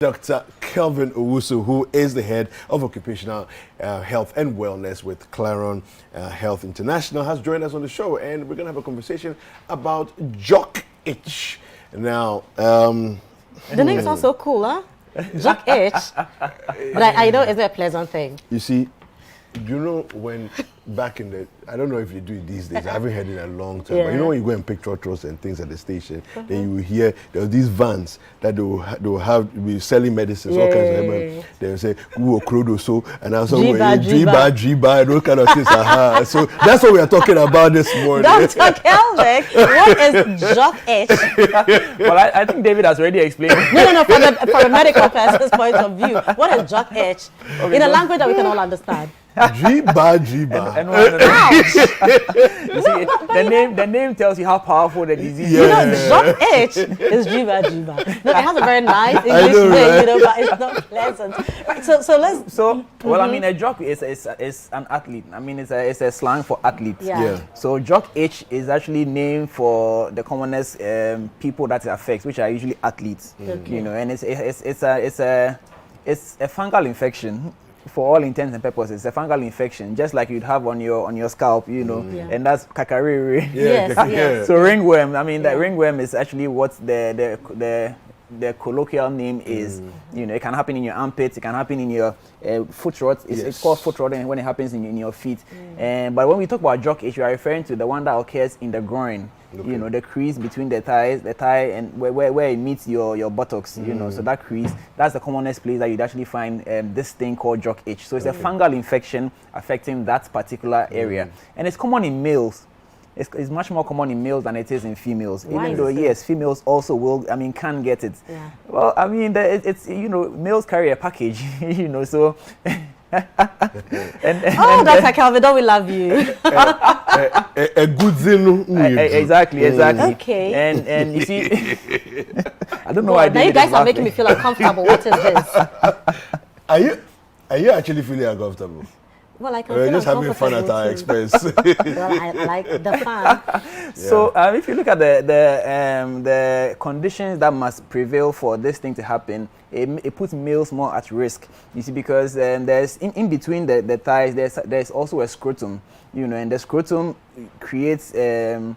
Dr. Kelvin Owusu, who is the head of occupational health and wellness with Claron Health International, has joined us on the show, and we're going to have a conversation about Jock Itch. Now, the name sounds so cool, huh? Jock Itch. But I know it's a pleasant thing. you see, you know when back in the, I don't know if you do it these days, I haven't heard it in a long time, but you know when you go and pick trotros and things at the station, then you will hear there are these vans that they will be selling medicines, all kinds of them. They will say, "Who krodo so," and also Jiba, those kind of things. So that's what we are talking about this morning. Dr. Kelvin, what is Jock Itch? Well, I think David has already explained. No, from a medical person's point of view, what is Jock Itch? In a language that we can all understand. Jiba. You see, the name tells you how powerful the disease is. You know, Jock Itch is Jiba. No, it has a very nice English way, you know, but it's not pleasant. Right, so let's. So, well, I mean, a jock is an athlete. I mean, it's a slang for athletes. Yeah. So, Jock Itch is actually named for the commonest people that it affects, which are usually athletes. You know, and it's a fungal infection. For all intents and purposes, it's a fungal infection, just like you'd have on your scalp, you know, and that's kakariri. Yes. So ringworm. I mean, that ringworm is actually what the colloquial name is. You know, it can happen in your armpits, it can happen in your foot rot. It's called foot rot when it happens in your feet. But when we talk about Jock Itch, we are referring to the one that occurs in the groin. You know, the crease between the thigh and where it meets your buttocks, you know, so that crease, that's the commonest place that you'd actually find this thing called Jock Itch. So it's a fungal infection affecting that particular area. And it's common in males. It's much more common in males than it is in females. Why Even though, yes, females also can get it. Yeah. Well, I mean, it's, you know, males carry a package, you know, so... Dr. Kelvin, don't we love you? A good thing. Exactly. Okay. And you see, I don't know why. Now you guys are making me feel uncomfortable. What is this? Are you actually feeling uncomfortable? Well, I can We're feel just having fun at our expense. Well, I like the fun. So if you look at the conditions that must prevail for this thing to happen, it puts males more at risk. You see, because there's in between the thighs, there's also a scrotum, you know, and the scrotum creates a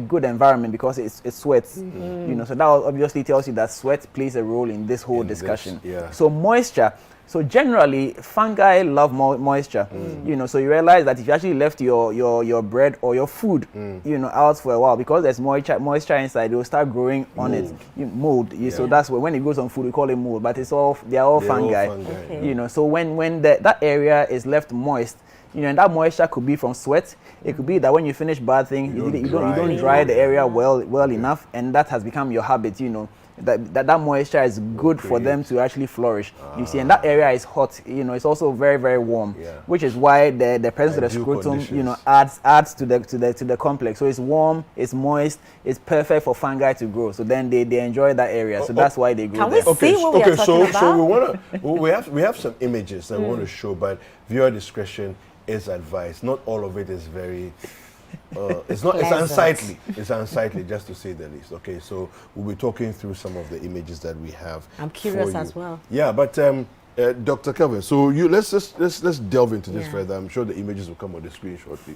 good environment because it sweats, you know. So that obviously tells you that sweat plays a role in this whole discussion. So moisture. So generally, fungi love moisture, you know. So you realize that if you actually left your bread or your food, you know, out for a while, because there's moisture inside, it will start growing on it, mold. So that's when it goes on food, we call it mold. But they're all fungi, you know. So when that area is left moist, you know, and that moisture could be from sweat. It could be that when you finish bathing, you don't dry the area well enough, and that has become your habit, you know. That moisture is good for them to actually flourish. You see, and that area is hot. You know, it's also very, very warm, which is why the presence of the scrotum, you know, adds to the complex. So it's warm, it's moist, it's perfect for fungi to grow. So then they enjoy that area. So that's why they grow. Can we see what we are talking about? So we have some images that we want to show, but viewer discretion is advised. Not all of it is very. It's unsightly. It's unsightly, just to say the least. Okay, so we'll be talking through some of the images that we have. I'm curious as well. Yeah, but Dr. Kelvin, so let's delve into this further. I'm sure the images will come on the screen shortly.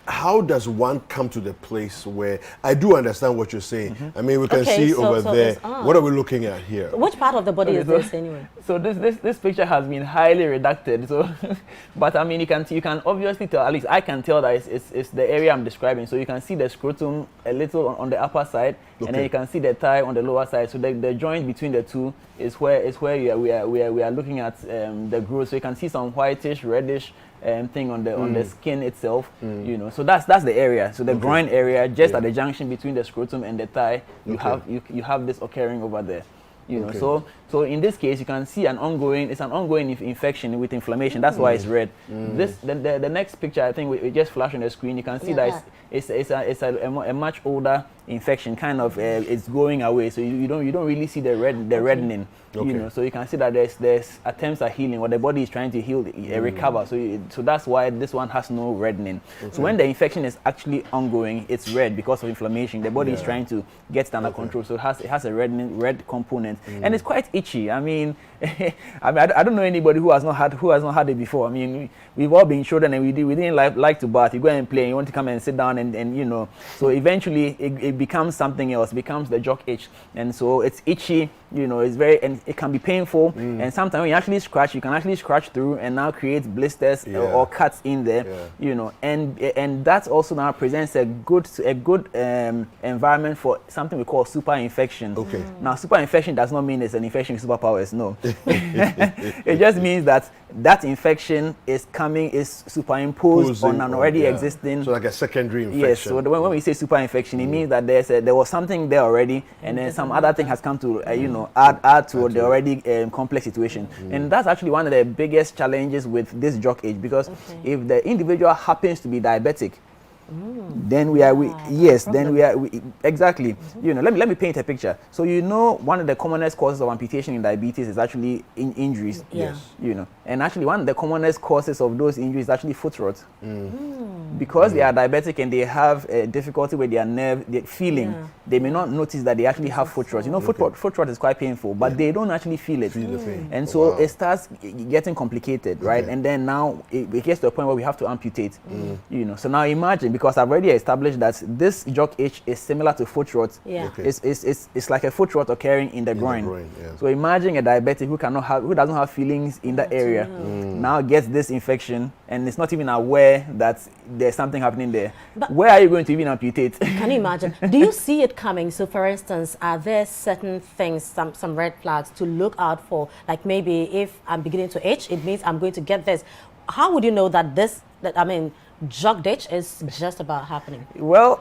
How does one come to the place where I do understand what you're saying? I mean, we can see over there. What are we looking at here? Which part of the body is this anyway? So this picture has been highly redacted. So, but I mean, you can obviously tell. At least I can tell that it's the area I'm describing. So you can see the scrotum a little on the upper side, and then you can see the thigh on the lower side. So the joint between the two is where we are looking at the growth. So you can see some whitish, reddish thing on the skin itself, you know. So that's the area. So the groin area, just at the junction between the scrotum and the thigh, you have this occurring over there, you know. So in this case, you can see an ongoing infection with inflammation. That's why it's red. The next picture, I think we just flashed on the screen. You can see that it's a much older infection kind of it's going away. So you don't really see the reddening. Okay. You know, so you can see that there's attempts at healing, or the body is trying to heal, recover. So that's why this one has no reddening. Okay. So when the infection is actually ongoing, it's red because of inflammation. The body is trying to get it under control. So it has a red component, and it's quite itchy. I mean, I don't know anybody who has not had it before. I mean, we've all been children, and we didn't like to bath. You go and play, and you want to come and sit down, and you know. So eventually it becomes something else. It becomes the jock itch, and so it's itchy. You know, it's and it can be painful, and sometimes when you actually scratch, you can actually scratch through and now create blisters or cuts in there. You know, and that also now presents a good environment for something we call super infection. Okay. Now, super infection does not mean it's an infection with superpowers. No, it just means that infection is superimposed on an already existing. So like a secondary infection. Yes. So when we say super infection, it means that there was something there already, and then some other thing has come to you know add to the already complex situation. And that's actually one of the biggest challenges with this jock itch, because if the individual happens to be diabetic, then we are exactly. You know, let me paint a picture. So you know, one of the commonest causes of amputation in diabetes is actually injuries. Yes. You know, and actually one of the commonest causes of those injuries is actually foot rot. Because they are diabetic and they have difficulty with their feeling, they may not notice that they actually have foot rot. You know, foot rot is quite painful, but they don't actually feel it. Feel the pain. And so it starts getting complicated, right? And then now it gets to a point where we have to amputate. You know, so now imagine, because I've already established that this jock itch is similar to foot rot. It's like a foot rot occurring in the groin. So imagine a diabetic who doesn't have feelings in that area, now gets this infection and is not even aware that there's something happening there. But where are you going to even amputate? Can you imagine? Do you see it coming? So for instance, are there certain things, some red flags to look out for? Like maybe if I'm beginning to itch, it means I'm going to get this. How would you know that jock itch is just about happening? Well,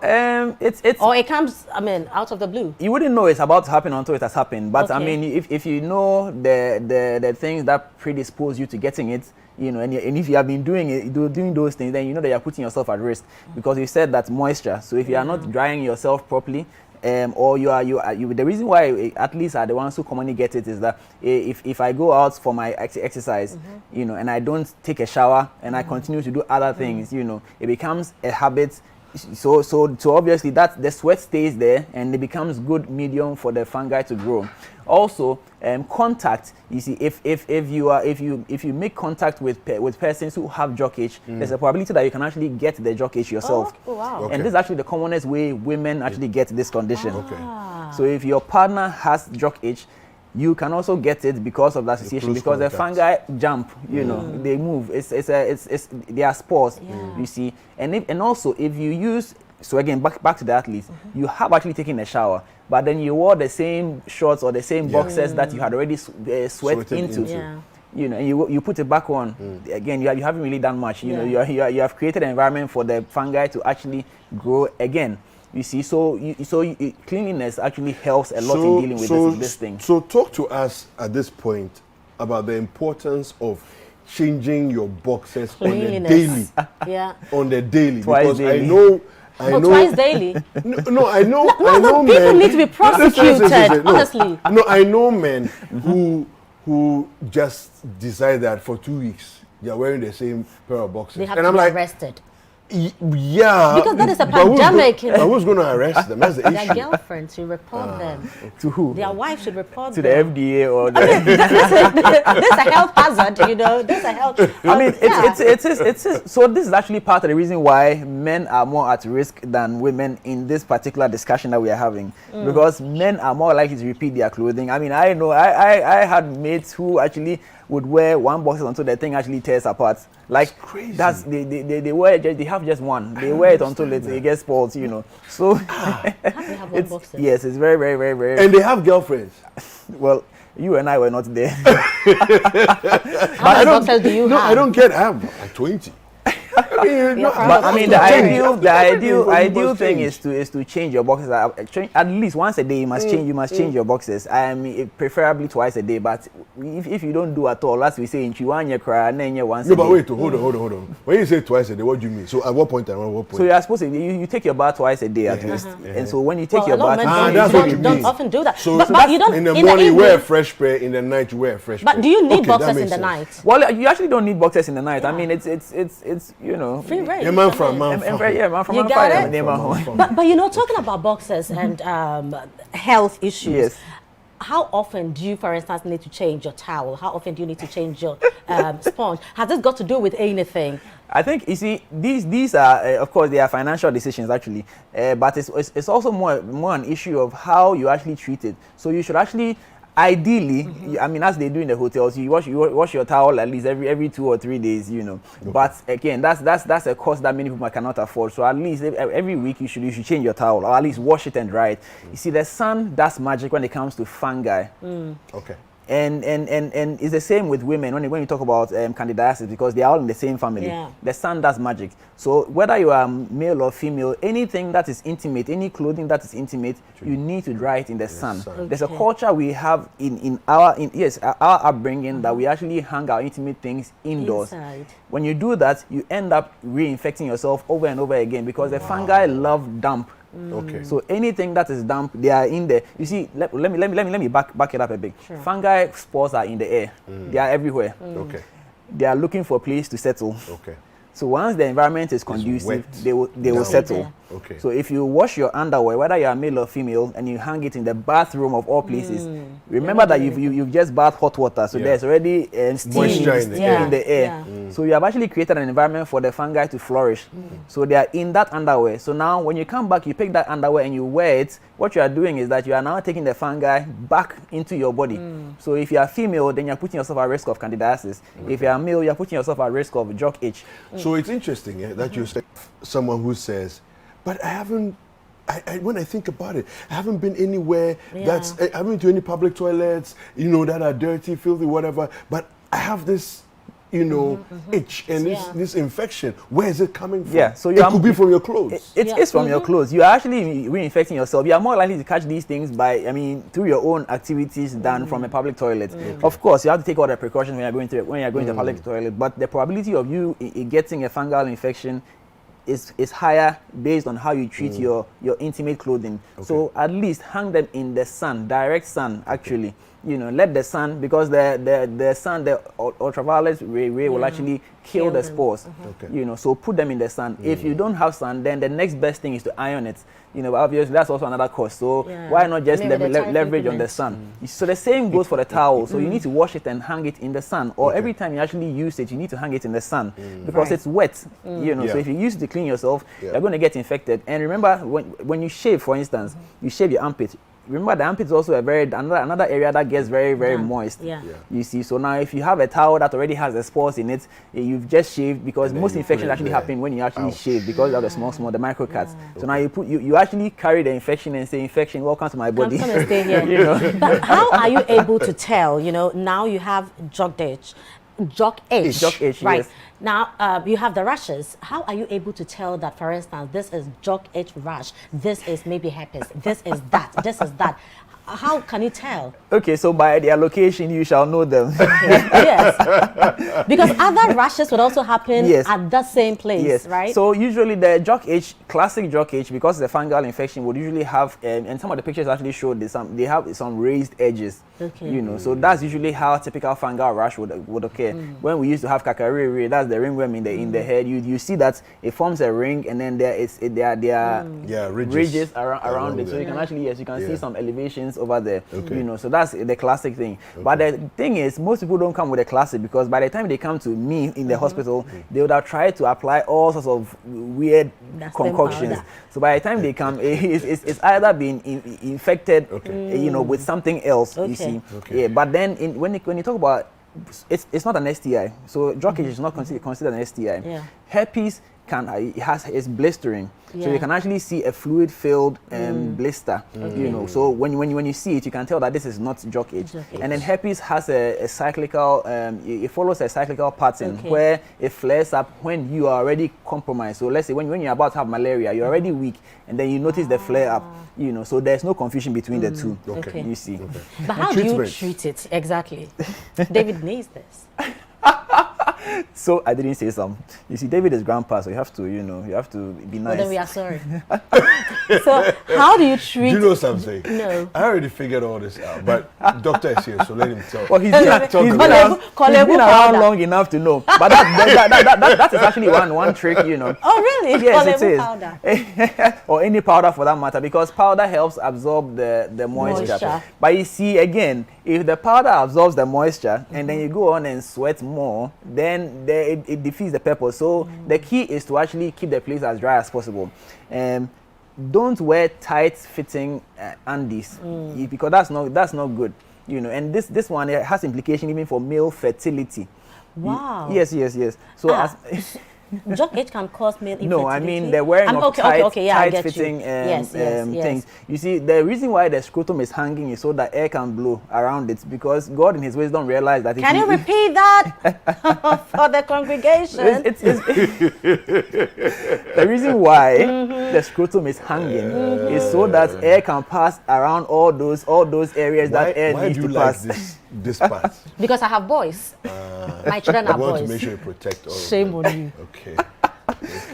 it's or it comes, out of the blue. You wouldn't know it's about to happen until it has happened. But I mean, if you know the things that predispose you to getting it, you know, and if you have been doing those things, then you know that you're putting yourself at risk, because you said that moisture. So if you are not drying yourself properly, or the reason why athletes are the ones who commonly get it is that if I go out for my exercise, you know, and I don't take a shower and I continue to do other things, you know, it becomes a habit. So obviously that the sweat stays there and it becomes good medium for the fungi to grow. Also, contact. You see, if you make contact with persons who have jock itch, there's a probability that you can actually get the jock itch yourself. Oh, wow. And this is actually the commonest way women actually get this condition. So if your partner has jock itch, you can also get it because of the association, because the fungi jump, you know, they move. They are spores, you see. And also if you use, so again, back to the athletes, you have actually taken a shower, but then you wore the same shorts or the same boxers that you had already sweat into. You know, and you put it back on. Again, you haven't really done much. You know, you have created an environment for the fungi to actually grow again. You see, so cleanliness actually helps a lot in dealing with this thing. So talk to us at this point about the importance of changing your boxes on a daily. On the daily. Twice because daily. I know. Twice daily. No, I know. I know people men, need to be prosecuted. Honestly. No, I know men who just decide that for 2 weeks they are wearing the same pair of boxes. They have to be arrested. Yeah. Because that is a pandemic. Who's going to arrest them? That's the issue. Their girlfriends should report them. To who? Their wife should report to them. the FDA or the... This is a health hazard, you know. This is a health... I mean, it's so this is actually part of the reason why men are more at risk than women in this particular discussion that we are having. Because men are more likely to repeat their clothing. I mean, I know, I had mates who actually would wear one box until the thing actually tears apart. Like crazy. That's they have just one. They wear it until it gets spoiled, you know. So yes, it's very, very, very, very. And they have girlfriends. Well, you and I were not there. How many boxers do you have? I don't get. I have like 20. But I mean, the ideal thing is to change your boxes. At least once a day, you must change. You must change your boxes. I mean, preferably twice a day. But if you don't do at all, as we say in Chihuahua, cry, then once. No, but wait, hold on. When you say twice a day, what do you mean? So at what point and at what point? So you're supposed to you take your bath twice a day at least. And so when you take your bath, that's what you mean. Don't often do that. So but you don't. In the morning you wear a fresh pair. In the night you wear a fresh pair. But do you need boxers in the night? Well, you actually don't need boxers in the night. I mean, it's you know. Free range. Man from You got it? But you know, talking about boxers and health issues. Yes. How often do you, for instance, need to change your towel? How often do you need to change your sponge? Has this got to do with anything? I think, you see, these are, of course, they are financial decisions actually, but it's also more an issue of how you actually treat it. So you should actually, ideally, I mean, as they do in the hotels, you wash your towel at least every 2 or 3 days, you know. Okay. But again, that's a cost that many people cannot afford. So at least every week you should change your towel, or at least wash it and dry it. You see, the sun does magic when it comes to fungi. Okay. And it's the same with women when you talk about candidiasis, because they are all in the same family. Yeah. The sun does magic. So whether you are male or female, anything that is intimate, any clothing that is intimate, you need to dry it in the sun. Okay. There's a culture we have in our upbringing that we actually hang our intimate things indoors. Inside. When you do that, you end up reinfecting yourself over and over again, because the fungi love damp. Okay. So anything that is damp, they are in there. You see, let me back it up a bit. Sure. Fungi spores are in the air. They are everywhere. Okay. They are looking for a place to settle. Okay. So once the environment is conducive, they will settle. Okay. So if you wash your underwear, whether you are male or female, and you hang it in the bathroom of all places, remember that you've just bathed hot water, so there's already steam in the air. So you have actually created an environment for the fungi to flourish. So they are in that underwear. So now when you come back, you pick that underwear and you wear it. What you are doing is that you are now taking the fungi back into your body. So if you are female, then you're putting yourself at risk of candidiasis. If you are male, you're putting yourself at risk of Jock Itch. So it's interesting that you say someone who says, but I haven't, when I think about it, I haven't been anywhere I haven't been to any public toilets, you know, that are dirty, filthy, whatever, but I have this, you know, itch and this infection. Where is it coming from? Yeah, so it could be from your clothes. It is from your clothes. You are actually reinfecting yourself. You are more likely to catch these things through your own activities than from a public toilet. Of course, you have to take all the precautions when you're going to a public toilet, but the probability of you getting a fungal infection is higher based on how you treat your intimate clothing. So at least hang them in the sun, direct sun actually. You know, let the sun, because the sun, the ultraviolet ray will actually kill the spores. You know, so put them in the sun. If you don't have sun, then the next best thing is to iron it. You know, obviously that's also another cost. So why not just leverage on the sun? So the same goes for the towel. So you need to wash it and hang it in the sun. Or every time you actually use it, you need to hang it in the sun because it's wet. You know, so if you use it to clean yourself, you're going to get infected. And remember, when you shave, for instance, you shave your armpit. Remember, the armpit is also another area that gets very, very moist. You see, so now if you have a towel that already has the spores in it, you've just shaved, because most infections actually happen when you actually shave, because of the small, the micro cuts. So now you actually carry the infection and say, infection, welcome to my body. Come and stay here. You know? But how are you able to tell? You know, now you have Jock Itch, right? Yes. Now you have the rashes. How are you able to tell that, for instance, this is Jock Itch rash, this is maybe herpes, this is that, this is that? How can you tell? Okay, so by their location, you shall know them. Yes. Because other rashes would also happen at that same place, right? So usually the Jock Itch, classic Jock Itch, because the fungal infection would usually have, and some of the pictures actually show this, they have some raised edges. You know, so that's usually how typical fungal rash would occur. When we used to have kakariri, that's the ringworm in the head. You see that it forms a ring, and then there are ridges around it. So you can actually you can see some elevations over there. You know, so that's the classic thing. But the thing is, most people don't come with a classic, because by the time they come to me in the hospital, they would have tried to apply all sorts of weird concoctions. So by the time they come, it's either been infected, you know, with something else. You see, But then when you talk about, it's not an STI. So Jock Itch is not considered an STI. Herpes it's blistering. Yeah. So you can actually see a fluid-filled blister. You know, so when you see it, you can tell that this is not Jock Itch. And then herpes has a cyclical, it follows a cyclical pattern where it flares up when you are already compromised. So let's say when you're about to have malaria, you're already weak, and then you notice the flare up. You know, so there's no confusion between the two. Okay. You see. But how do you treat it exactly? David needs this. So I didn't say some. You see, David is grandpa, so you have to, you know, you have to be nice. Well, then we are sorry. So how do you treat? Do you know something? No. I already figured all this out, but doctor is here, so let him tell. Well, he's been around long enough to know. But that is actually one trick, you know. Oh, really? Yes, it is. Powder. Or any powder for that matter, because powder helps absorb the moisture. But you see, again, if the powder absorbs the moisture and then you go on and sweat more, then it defeats the purpose. So the key is to actually keep the place as dry as possible. Don't wear tight-fitting undies because that's not good. You know, and this one, it has implication even for male fertility. Wow. Yes. So as Jock Itch can cause male infertility? No, I mean the wearing of tight-fitting things. You see, the reason why the scrotum is hanging is so that air can blow around it, because God in his wisdom realized that... Can you repeat that for the congregation? The reason why the scrotum is hanging is so that air can pass around all those areas that air needs to pass. This part? Because I have boys. My children are boys. I want to make sure you protect all Shame on you. Okay.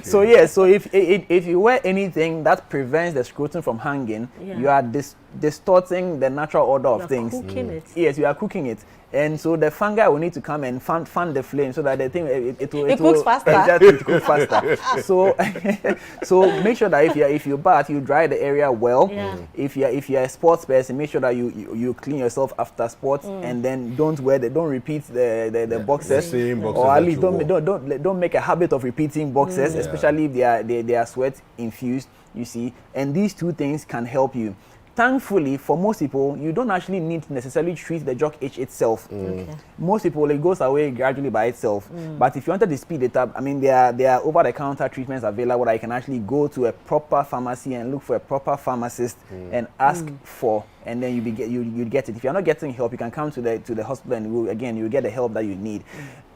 So so if you wear anything that prevents the scrotum from hanging, you are distorting the natural order of things. Cooking it. Yes, you are cooking it. And so the fungi will need to come and fan the flame so that the thing it cooks faster. Exactly, it cooks faster. So make sure that if you bath, you dry the area well. If you're a sports person, make sure that you clean yourself after sports, and then don't repeat the boxes, the same boxes, or at least don't make a habit of repeating boxes, especially if they are sweat infused. You see, and these two things can help you. Thankfully, for most people, you don't actually need to necessarily treat the Jock Itch itself. Most people, it goes away gradually by itself. But if you wanted to speed it up, I mean, there are over-the-counter treatments available that you can actually go to a proper pharmacy and look for a proper pharmacist and ask for, and then you get it. If you're not getting help, you can come to the hospital and you get the help that you need.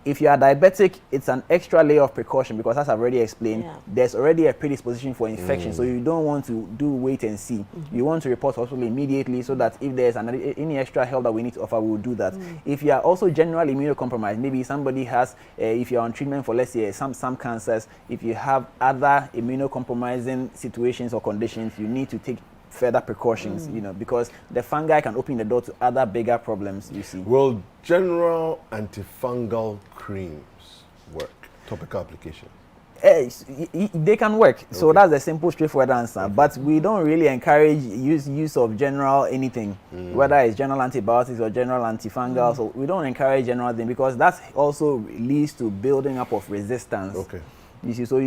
If you are diabetic, it's an extra layer of precaution because, as I've already explained, there's already a predisposition for infection. So you don't want to do wait and see. You want to report to hospital immediately so that if there's any extra help that we need to offer, we will do that. If you are also generally immunocompromised, maybe somebody has, if you're on treatment for, let's say, some cancers, if you have other immunocompromising situations or conditions, you need to take further precautions, you know, because the fungi can open the door to other bigger problems, you see. Will general antifungal creams work? Topical application? They can work. So that's the simple, straightforward answer. But we don't really encourage use of general anything, whether it's general antibiotics or general antifungal. So we don't encourage general thing because that also leads to building up of resistance. Okay. You see, so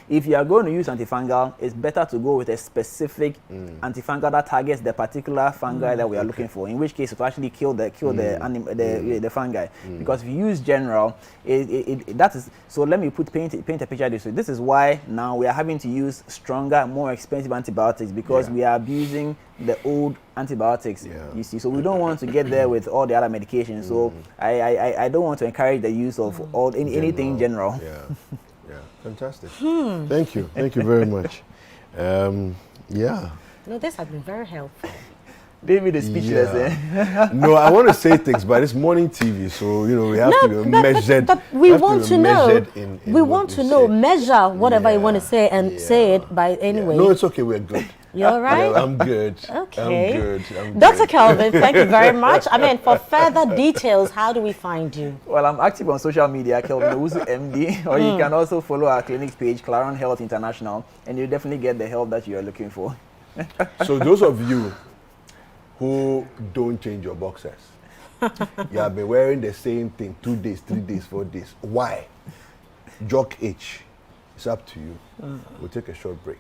if you are going to use antifungal, it's better to go with a specific antifungal that targets the particular fungi that we are looking for. In which case, it will actually kill the fungi. Because if you use general, that is. So let me paint a picture of this. So this is why now we are having to use stronger, more expensive antibiotics because we are abusing the old antibiotics. You see, so we don't want to get there with all the other medications. So I don't want to encourage the use of anything general. Fantastic. Thank you very much. No, this has been very helpful. David is speechless. No, I want to say things, but it's morning TV, so we have to be measured. But we want to know. We want to know. Say. Measure whatever you want to say and say it by anyway. No, it's okay. We're good. You're all right? I'm good. Okay. I'm good. Dr. Kelvin, thank you very much. I mean, for further details, how do we find you? Well, I'm active on social media, Kelvin Owusu MD, or you can also follow our clinics page, Claron Health International, and you'll definitely get the help that you are looking for. So those of you who don't change your boxers, you have been wearing the same thing 2 days, 3 days, 4 days. Why? Jock Itch. It's up to you. We'll take a short break.